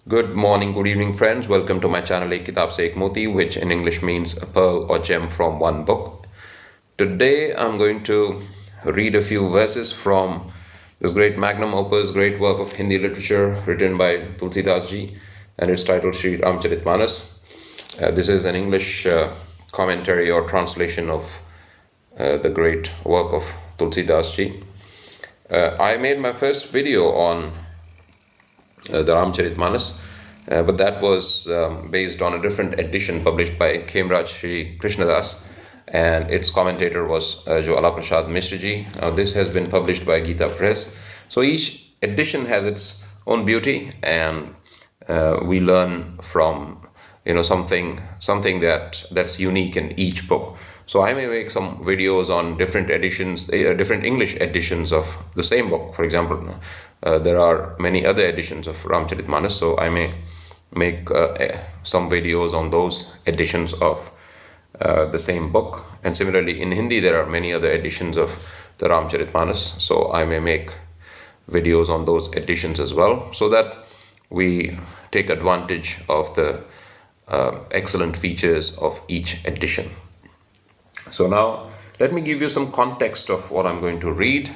Good morning, good evening, friends. Welcome to my channel Ek Kitab Se Ek Moti, which in English means a pearl or gem from one book. Today, I'm going to read a few verses from this great magnum opus, great work of Hindi literature written by Tulsidas ji, and it's titled Sri Ramacharitamanasa. This is an English commentary or translation of the great work of Tulsidas ji. I made my first video on the Ramacharitamanasa, but that was based on a different edition published by Khemraj Sri Krishnadas, and its commentator was Jwala Prasad Mishra ji. Now this has been published by Gita Press. So each edition has its own beauty, and we learn from something that's unique in each book. So I may make some videos on different editions, different English editions of the same book. For example, there are many other editions of Ramacharitamanasa, so I may make some videos on those editions of the same book. And similarly, in Hindi, there are many other editions of the Ramacharitamanasa, so I may make videos on those editions as well, so that we take advantage of the excellent features of each edition. So now, let me give you some context of what I'm going to read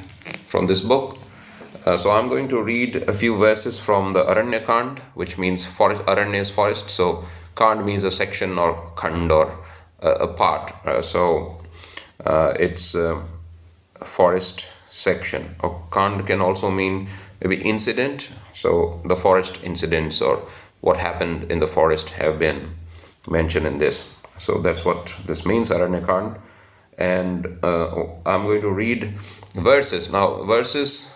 from this book. So I'm going to read a few verses from the Aranya Kand, which means forest. Aranya is forest, so Kand means a section or Khand or a part. It's a forest section. Or Kand can also mean maybe incident. So the forest incidents or what happened in the forest have been mentioned in this. So that's what this means, Aranya Kand. And I'm going to read verses. Now, verses,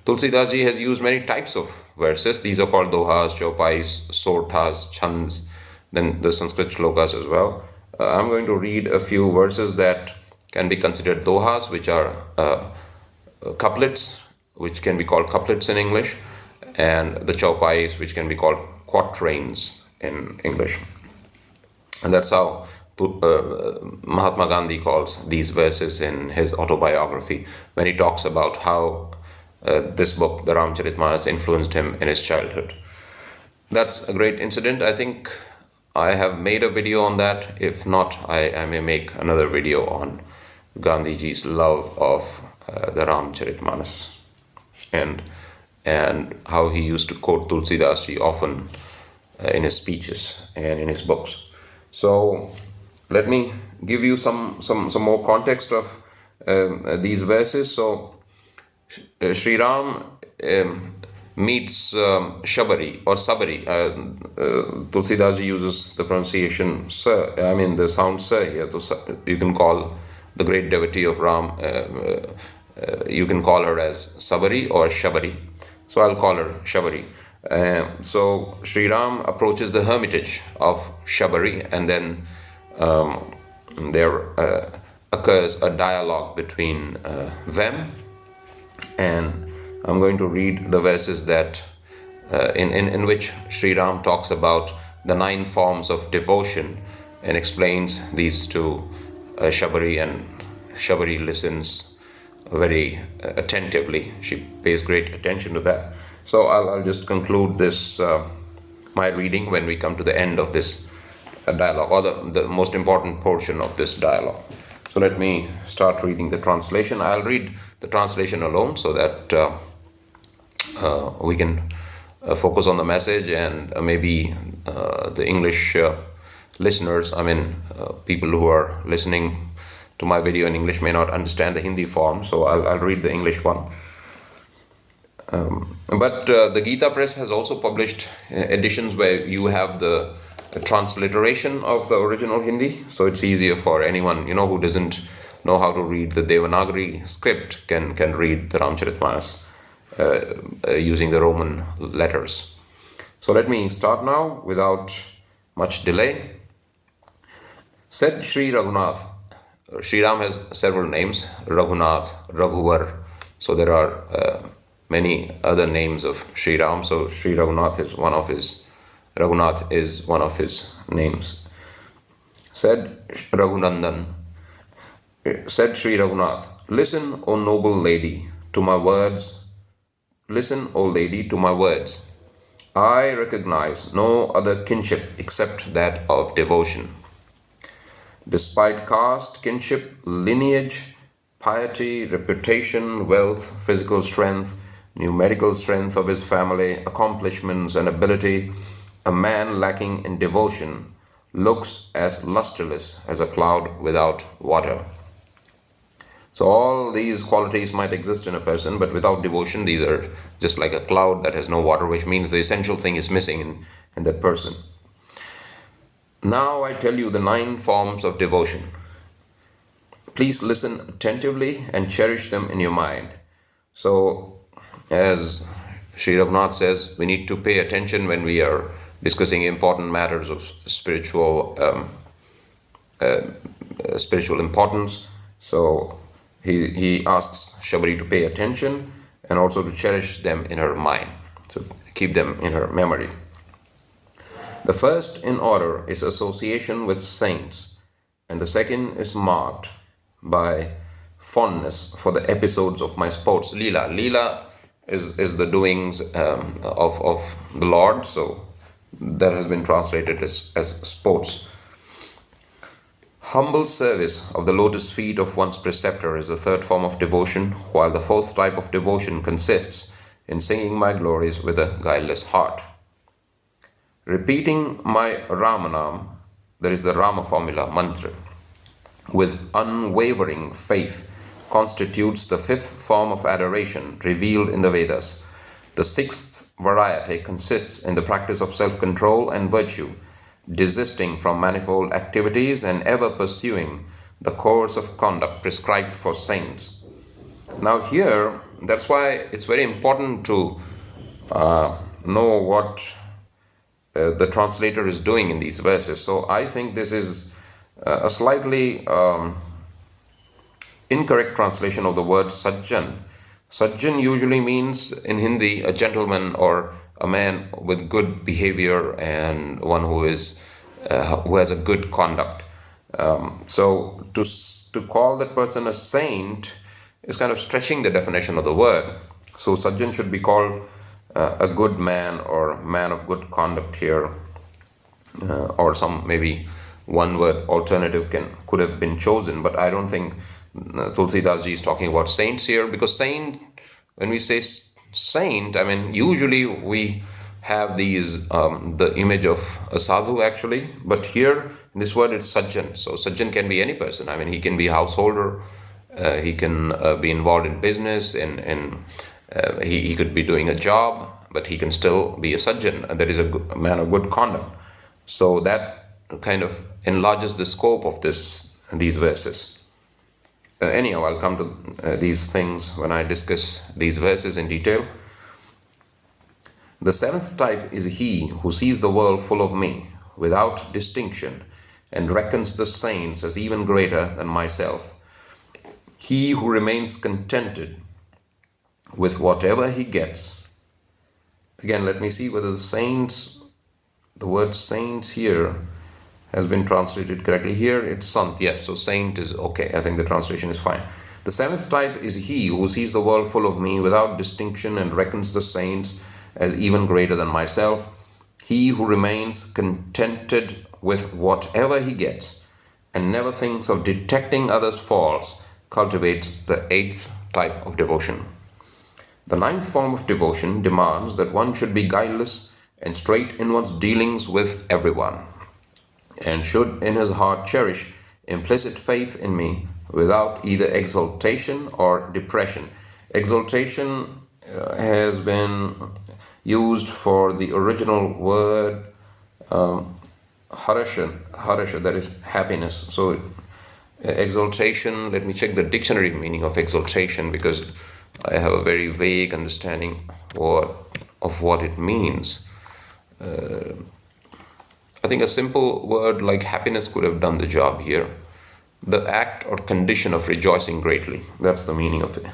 Tulsidas ji has used many types of verses. These are called dohas, chaupais, sorthas, chands, then the Sanskrit shlokas as well. I'm going to read a few verses that can be considered dohas, which are couplets, which can be called couplets in English, and the chaupais, which can be called quatrains in English. And that's how Mahatma Gandhi calls these verses in his autobiography when he talks about how this book, the Ramacharitamanasa, influenced him in his childhood. That's a great incident. I think I have made a video on that. If not, I may make another video on Gandhiji's love of the Ramacharitamanasa and how he used to quote Tulsidas ji often in his speeches and in his books. So let me give you some more context of these verses. So Sri Ram meets Shabari or Sabari. Tulsidas ji uses the pronunciation sir, the sound sir here. So you can call the great devotee of Ram, you can call her as Sabari or Shabari. So I'll call her Shabari. So Sri Ram approaches the hermitage of Shabari, and then there occurs a dialogue between them. And I'm going to read the verses that in which Sri Ram talks about the 9 forms of devotion and explains these to Shabari, and Shabari listens very attentively. She pays great attention to that. So I'll just conclude this my reading when we come to the end of this dialogue, or the most important portion of this dialogue. So let me start reading the translation. I'll read the translation alone so that we can focus on the message, and maybe the English listeners, people who are listening to my video in English may not understand the Hindi form, so I'll read the English one. But the Gita Press has also published editions where you have the transliteration of the original Hindi, so it's easier for anyone who doesn't know how to read the Devanagari script can read the Ramacharitamanasa using the Roman letters. So let me start now without much delay. Said Sri Raghunath. Sri Ram has several names: Raghunath, Raghuvar. So there are many other names of Sri Ram. So Sri Raghunath is one of his. Raghunath is one of his names. Said Raghunandan. Said Sri Raghunath, listen, O noble lady, to my words. Listen, O lady, to my words. I recognize no other kinship except that of devotion. Despite caste, kinship, lineage, piety, reputation, wealth, physical strength, numerical strength of his family, accomplishments, and ability, a man lacking in devotion looks as lusterless as a cloud without water. So, all these qualities might exist in a person, but without devotion, these are just like a cloud that has no water, which means the essential thing is missing in that person. Now, I tell you the 9 forms of devotion. Please listen attentively and cherish them in your mind. So, as Sri Raghunath says, we need to pay attention when we are discussing important matters of spiritual importance. So, he asks Shabari to pay attention and also to cherish them in her mind. So, keep them in her memory. The first in order is association with saints, and the second is marked by fondness for the episodes of my sports. Leela. Leela is the doings of the Lord, so that has been translated as sports. Humble service of the lotus feet of one's preceptor is the third form of devotion, while the fourth type of devotion consists in singing my glories with a guileless heart. Repeating my Ramanam, that is the Rama formula, mantra, with unwavering faith constitutes the fifth form of adoration revealed in the Vedas. The sixth variety consists in the practice of self-control and virtue, desisting from manifold activities and ever pursuing the course of conduct prescribed for saints. Now here, that's why it's very important to know what the translator is doing in these verses. So I think this is a slightly incorrect translation of the word sajjan. Sajjan usually means in Hindi a gentleman or a man with good behavior and one who has a good conduct. So to call that person a saint is kind of stretching the definition of the word. So sajjan should be called a good man or man of good conduct here, or some maybe one word alternative could have been chosen, but I don't think Tulsidas ji is talking about saints here, because saint, when we say saint, I mean usually we have these the image of a sadhu actually, but here in this word it's sajjan. So sajjan can be any person. I mean he can be a householder, he can be involved in business, and he could be doing a job, but he can still be a sajjan, that is a man of good conduct. So that kind of enlarges the scope of these verses. Anyhow, I'll come to these things when I discuss these verses in detail. The seventh type is he who sees the world full of me, without distinction, and reckons the saints as even greater than myself. He who remains contented with whatever he gets. Again, let me see whether the word saints here has been translated correctly. Here it's sant, yeah, so saint is okay. I think the translation is fine. The seventh type is he who sees the world full of me without distinction and reckons the saints as even greater than myself. He who remains contented with whatever he gets and never thinks of detecting others' faults cultivates the eighth type of devotion. The ninth form of devotion demands that one should be guileless and straight in one's dealings with everyone, and should in his heart cherish implicit faith in me without either exaltation or depression. Exaltation has been used for the original word harasha, that is happiness. So exaltation, let me check the dictionary meaning of exaltation, because I have a very vague understanding of what it means. I think a simple word like happiness could have done the job here. The act or condition of rejoicing greatly. That's the meaning of it.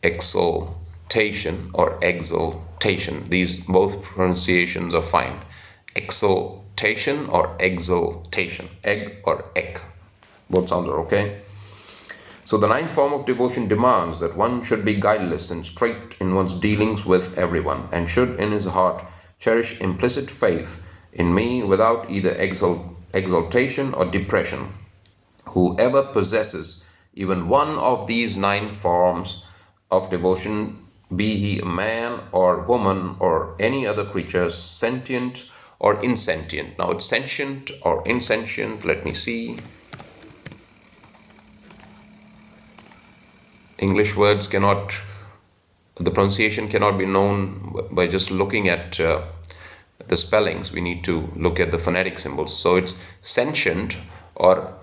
Exaltation or exaltation. These both pronunciations are fine. Exaltation or exaltation. Egg or ek. Both sounds are okay. So the ninth form of devotion demands that one should be guileless and straight in one's dealings with everyone, and should in his heart cherish implicit faith in me without either exaltation or depression. Whoever possesses even one of these nine forms of devotion, be he a man or woman or any other creature, sentient or insentient. Now it's sentient or insentient. Let me see. English words cannot, the pronunciation cannot be known by just looking at the spellings. We need to look at the phonetic symbols. So it's sentient or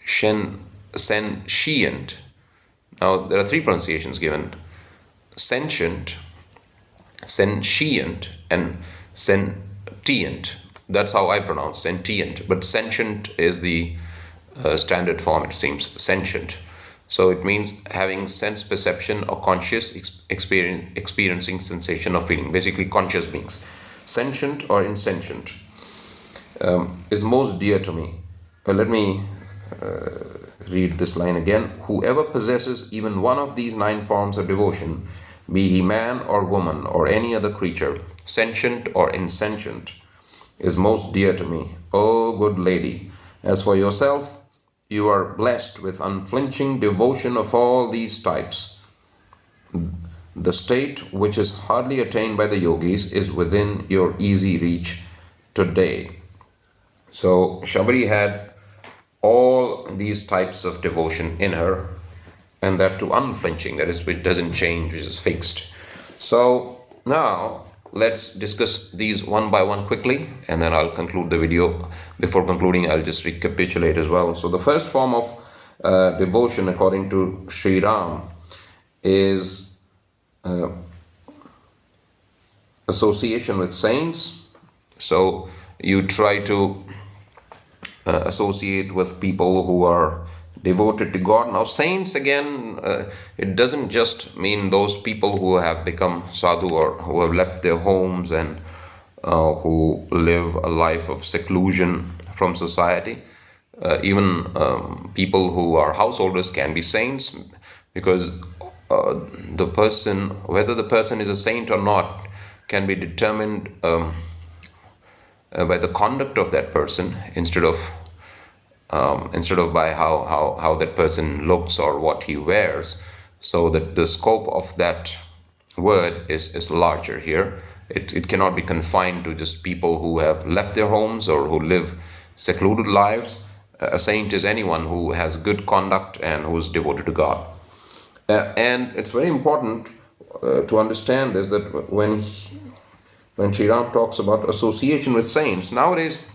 sentient. Now there are three pronunciations given: sentient, sentient, and sentient. That's how I pronounce sentient, but sentient is the standard form, it seems. Sentient. So it means having sense perception or conscious experiencing sensation of feeling. Basically, conscious beings. Sentient or insentient is most dear to me. Let me read this line again. Whoever possesses even one of these nine forms of devotion, be he man or woman or any other creature, sentient or insentient, is most dear to me. O good lady, as for yourself, you are blessed with unflinching devotion of all these types. The state which is hardly attained by the yogis is within your easy reach today. So Shabari had all these types of devotion in her, and that to unflinching, that is, which doesn't change, which is fixed. So now let's discuss these one by one quickly, and then I'll conclude the video. Before concluding, I'll just recapitulate as well. So the first form of devotion, according to Sri Ram, is association with saints. So you try to associate with people who are devoted to God. Now, saints, again, it doesn't just mean those people who have become sadhu or who have left their homes and who live a life of seclusion from society. Even people who are householders can be saints, because the person, whether the person is a saint or not, can be determined by the conduct of that person instead of by how that person looks or what he wears. So that the scope of that word is larger here. It cannot be confined to just people who have left their homes or who live secluded lives. A saint is anyone who has good conduct and who is devoted to God. And it's very important to understand this, that when Sri Ram talks about association with saints, nowadays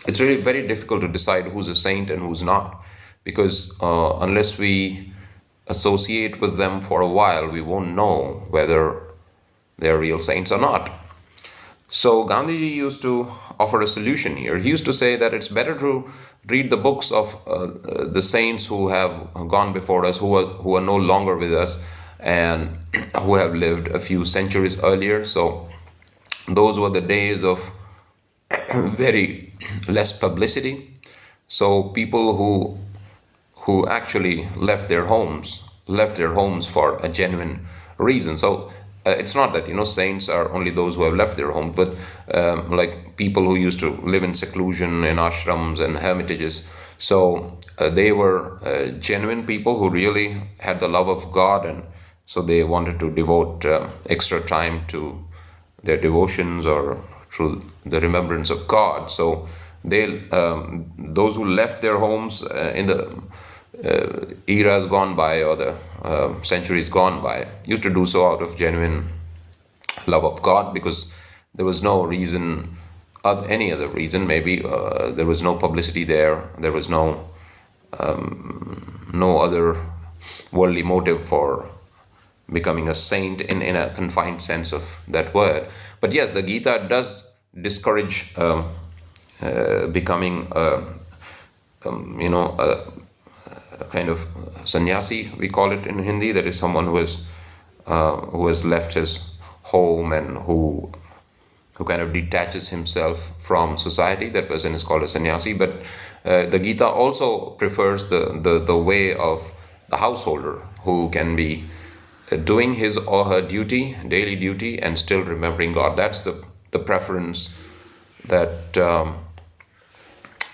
it's really very difficult to decide who's a saint and who's not, because unless we associate with them for a while, we won't know whether they're real saints or not. So Gandhiji used to offer a solution here. He used to say that it's better to read the books of the saints who have gone before us, who are no longer with us, and who have lived a few centuries earlier. So those were the days of very less publicity. So people who actually left their homes for a genuine reason. So it's not that saints are only those who have left their home, but like people who used to live in seclusion in ashrams and hermitages. So they were genuine people who really had the love of God, and so they wanted to devote extra time to their devotions or through the remembrance of God. So they those who left their homes in the eras gone by, or the centuries gone by, used to do so out of genuine love of God, because there was no reason, any other reason. Maybe there was no publicity there was no other worldly motive for becoming a saint in a confined sense of that word. But yes, the Gita does discourage becoming a kind of sannyasi, we call it in Hindi. That is someone who has left his home and who who kind of detaches himself from society. That person is called a sannyasi. But the Gita also prefers the way of the householder, who can be doing his or her duty, daily duty, and still remembering God. That's the preference that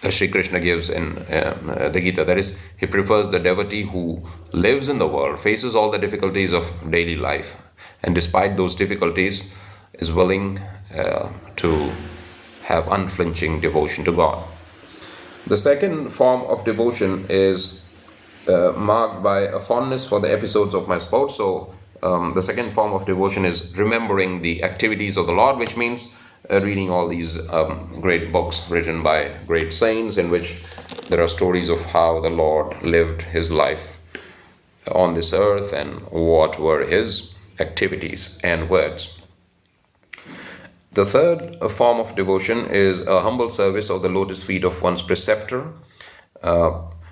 Sri Krishna gives in the Gita. That is, he prefers the devotee who lives in the world, faces all the difficulties of daily life, and despite those difficulties is willing to have unflinching devotion to God. The second form of devotion is marked by a fondness for the episodes of my sports. So the second form of devotion is remembering the activities of the Lord, which means reading all these great books written by great saints, in which there are stories of how the Lord lived his life on this earth and what were his activities and words. The third form of devotion is a humble service of the lotus feet of one's preceptor,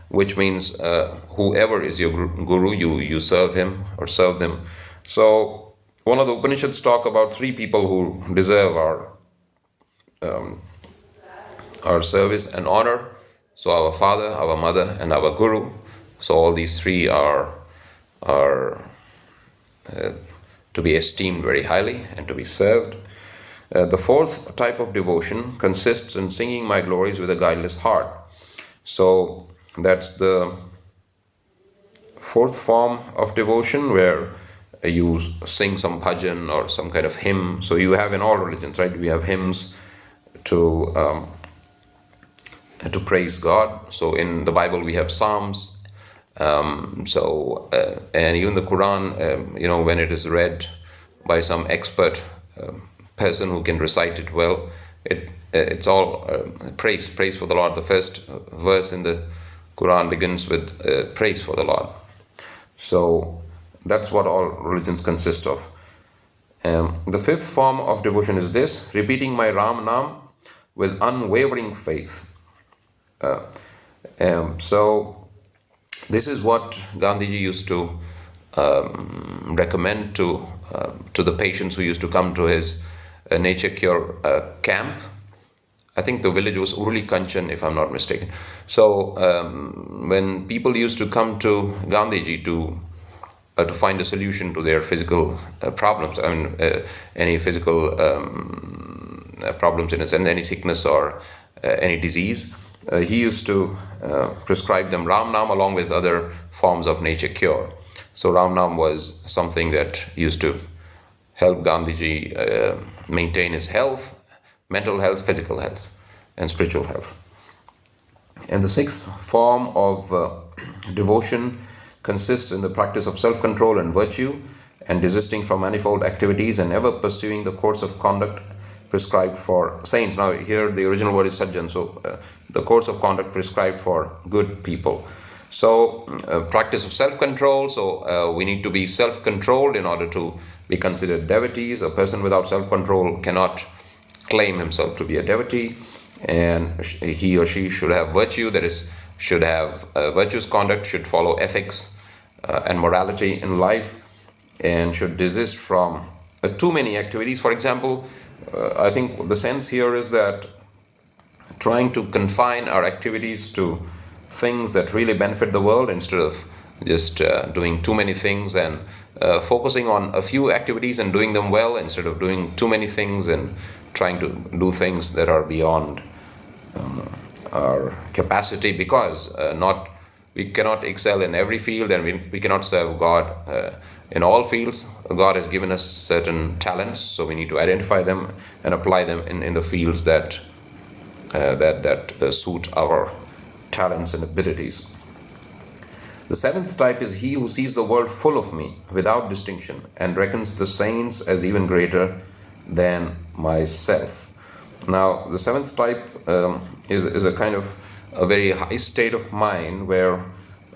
which means whoever is your guru, you serve him or serve them. So one of the Upanishads talk about three people who deserve our service and honor. So our father, our mother, and our guru. So all these three are to be esteemed very highly and to be served. The fourth type of devotion consists in singing my glories with a guileless heart. So that's the fourth form of devotion, where you sing some bhajan or some kind of hymn. So you have in all religions, right? We have hymns to praise God. So in the Bible we have psalms. And even the Quran, when it is read by some expert person who can recite it well, it's all praise for the Lord. The first verse in the Quran begins with praise for the Lord. So that's what all religions consist of. The fifth form of devotion is this: repeating my Ram Nam with unwavering faith. So this is what Gandhiji used to recommend to the patients who used to come to his nature cure camp. I think the village was Urli Kanchan, if I'm not mistaken. So when people used to come to Gandhiji to find a solution to their physical problems, any physical problems in a sense, any sickness or any disease, he used to prescribe them Ram Nam along with other forms of nature cure. So Ram Nam was something that used to help Gandhiji maintain his health, mental health, physical health, and spiritual health. And the sixth form of devotion consists in the practice of self-control and virtue, and desisting from manifold activities and ever pursuing the course of conduct prescribed for saints. Now here the original word is sajjan, so the course of conduct prescribed for good people. So practice of self-control, so we need to be self-controlled in order to be considered devotees. A person without self-control cannot claim himself to be a devotee, and he or she should have virtue, that is, should have virtuous conduct, should follow ethics and morality in life, and should desist from too many activities. For example, I think the sense here is that trying to confine our activities to things that really benefit the world instead of just doing too many things, and focusing on a few activities and doing them well instead of doing too many things and trying to do things that are beyond our capacity, because we cannot excel in every field, and we cannot serve God in all fields. God has given us certain talents, so we need to identify them and apply them in the fields that suit our talents and abilities. The seventh type is he who sees the world full of me without distinction and reckons the saints as even greater than myself. Now, the seventh type is a kind of a very high state of mind where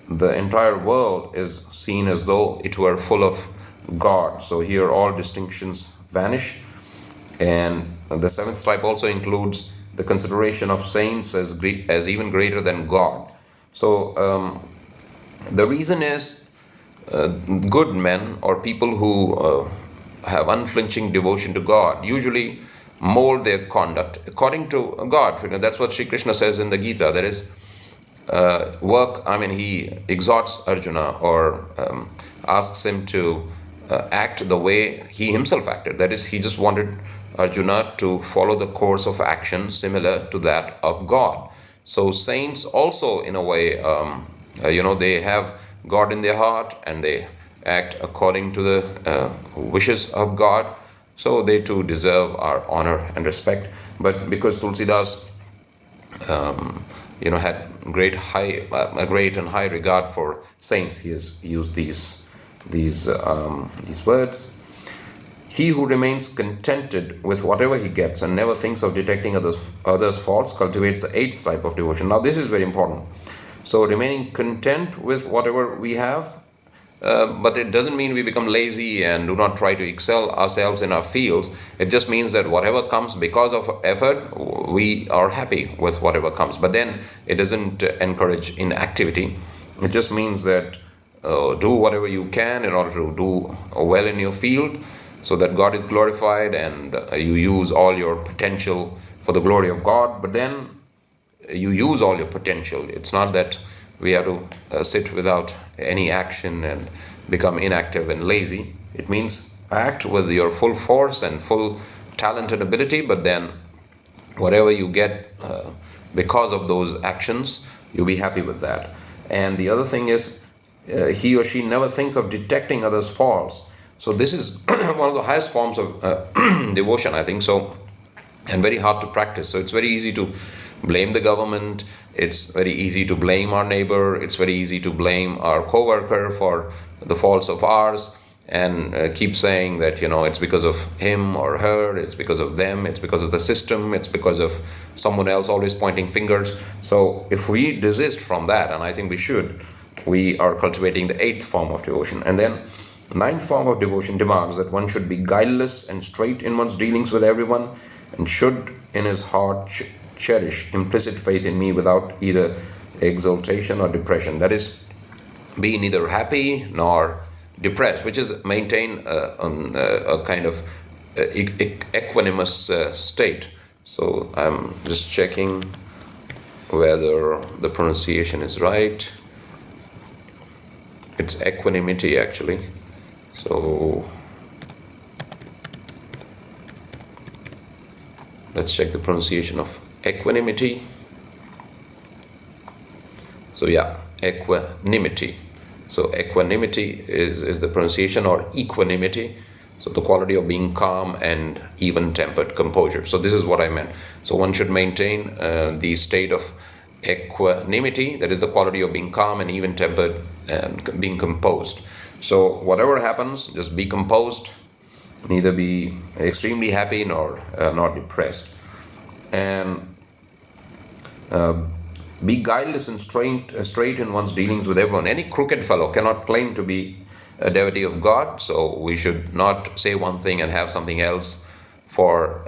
the entire world is seen as though it were full of God. So here all distinctions vanish. And the seventh type also includes the consideration of saints as even greater than God. So the reason is good men or people who have unflinching devotion to God usually mold their conduct according to God. That's what Sri Krishna says in the Gita. There is he exhorts Arjuna, or asks him to act the way he himself acted. That is, he just wanted Arjuna to follow the course of action similar to that of God. So saints also, in a way, they have God in their heart and they act according to the wishes of God. So they too deserve our honor and respect. But because Tulsidas had a great and high regard for saints, he has used these words. He who remains contented with whatever he gets and never thinks of detecting others' faults cultivates the eighth type of devotion. Now this is very important. So remaining content with whatever we have, but it doesn't mean we become lazy and do not try to excel ourselves in our fields. It just means that whatever comes because of effort, we are happy with whatever comes. But then it doesn't encourage inactivity. It just means that do whatever you can in order to do well in your field, so that God is glorified and you use all your potential for the glory of God. But then you use all your potential. It's not that we have to sit without any action and become inactive and lazy. It means act with your full force and full talent and ability, but then whatever you get because of those actions, you'll be happy with that. And the other thing is, he or she never thinks of detecting others' faults. So this is one of the highest forms of devotion, I think so, and very hard to practice. So it's very easy to blame the government, it's very easy to blame our neighbor, it's very easy to blame our co-worker for the faults of ours, and keep saying that, it's because of him or her, it's because of them, it's because of the system, it's because of someone else, always pointing fingers. So if we desist from that, and I think we should, we are cultivating the eighth form of devotion. And then ninth form of devotion demands that one should be guileless and straight in one's dealings with everyone, and should in his heart cherish implicit faith in me without either exaltation or depression. That is, be neither happy nor depressed, which is maintain a kind of equanimous state. So I'm just checking whether the pronunciation is right. It's equanimity, actually. So let's check the pronunciation of equanimity. So yeah, equanimity. So equanimity is the pronunciation, or equanimity. So the quality of being calm and even-tempered composure. So this is what I meant. So one should maintain the state of equanimity, that is the quality of being calm and even-tempered and being composed. So whatever happens, just be composed, neither be extremely happy nor not depressed. And be guileless and straight in one's dealings with everyone. Any crooked fellow cannot claim to be a devotee of God, so we should not say one thing and have something else for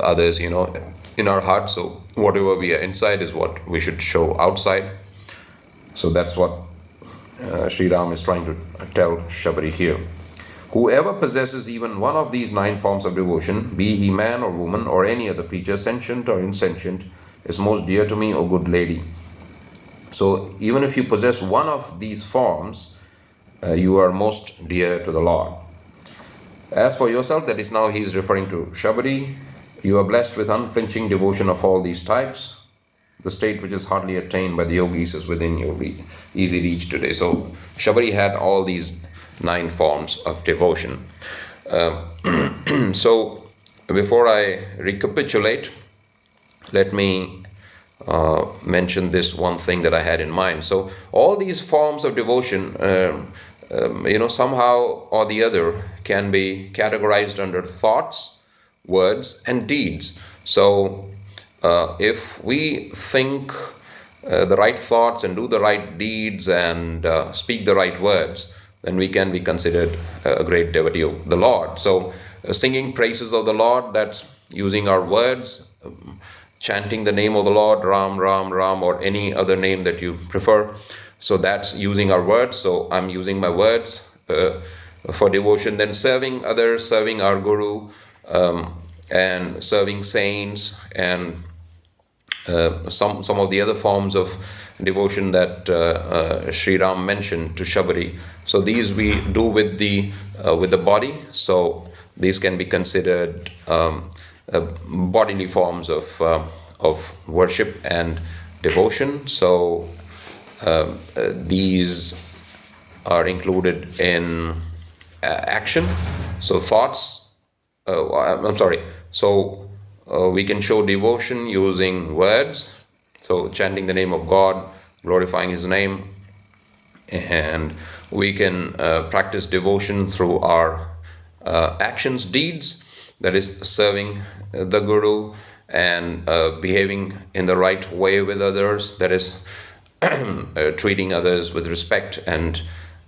others, in our heart. So whatever we are inside is what we should show outside. So that's what Sri Ram is trying to tell Shabari here. Whoever possesses even one of these 9 forms of devotion, be he man or woman or any other creature, sentient or insentient, is most dear to me, O good lady. So even if you possess one of these forms, you are most dear to the Lord. As for yourself, that is, now he is referring to Shabari, you are blessed with unflinching devotion of all these types. The state which is hardly attained by the yogis is within your easy reach today. So Shabari had all these 9 forms of devotion. So before I recapitulate, let me mention this one thing that I had in mind. So all these forms of devotion, somehow or the other can be categorized under thoughts, words, and deeds. So if we think the right thoughts and do the right deeds and speak the right words, then we can be considered a great devotee of the Lord. So singing praises of the Lord, that's using our words, chanting the name of the Lord, Ram, Ram, Ram, or any other name that you prefer. So that's using our words. So I'm using my words for devotion. Then serving others, serving our Guru, and serving saints, and some of the other forms of devotion that Sri Ram mentioned to Shabari. So these we do with the body. So these can be considered bodily forms of worship and devotion. So these are included in action. So thoughts. I'm sorry. So we can show devotion using words. So chanting the name of God, glorifying His name, and we can practice devotion through our actions, deeds. That is serving the Guru and behaving in the right way with others. That is treating others with respect and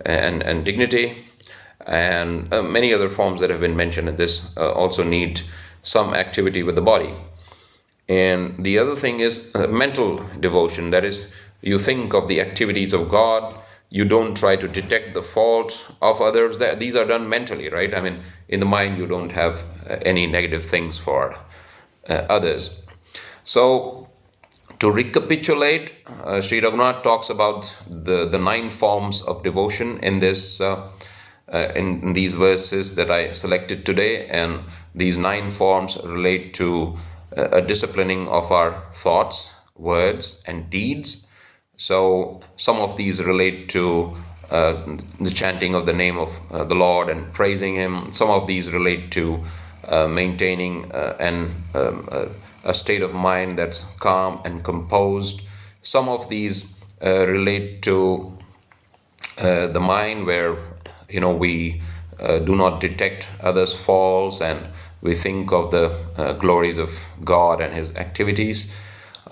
dignity, and many other forms that have been mentioned in this also need some activity with the body. And the other thing is mental devotion. That is, you think of the activities of God. You don't try to detect the fault of others. These are done mentally, right? I mean, in the mind, you don't have any negative things for others. So, to recapitulate, Sri Raghunath talks about the 9 forms of devotion in this in these verses that I selected today, and these 9 forms relate to a disciplining of our thoughts, words, and deeds. So some of these relate to the chanting of the name of the Lord and praising Him. Some of these relate to maintaining a state of mind that's calm and composed. Some of these relate to the mind where we do not detect others' faults, and we think of the glories of God and His activities.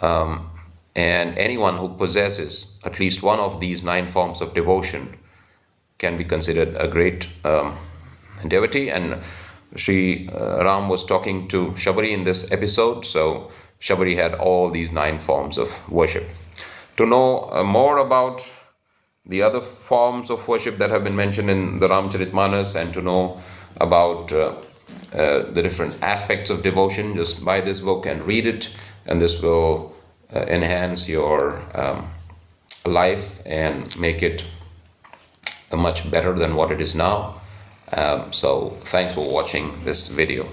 And anyone who possesses at least one of these 9 forms of devotion can be considered a great devotee. And Sri Ram was talking to Shabari in this episode, so Shabari had all these 9 forms of worship. To know more about the other forms of worship that have been mentioned in the Ramacharitamanasa, and to know about the different aspects of devotion, just buy this book and read it, and this will enhance your life and make it much better than what it is now. So thanks for watching this video.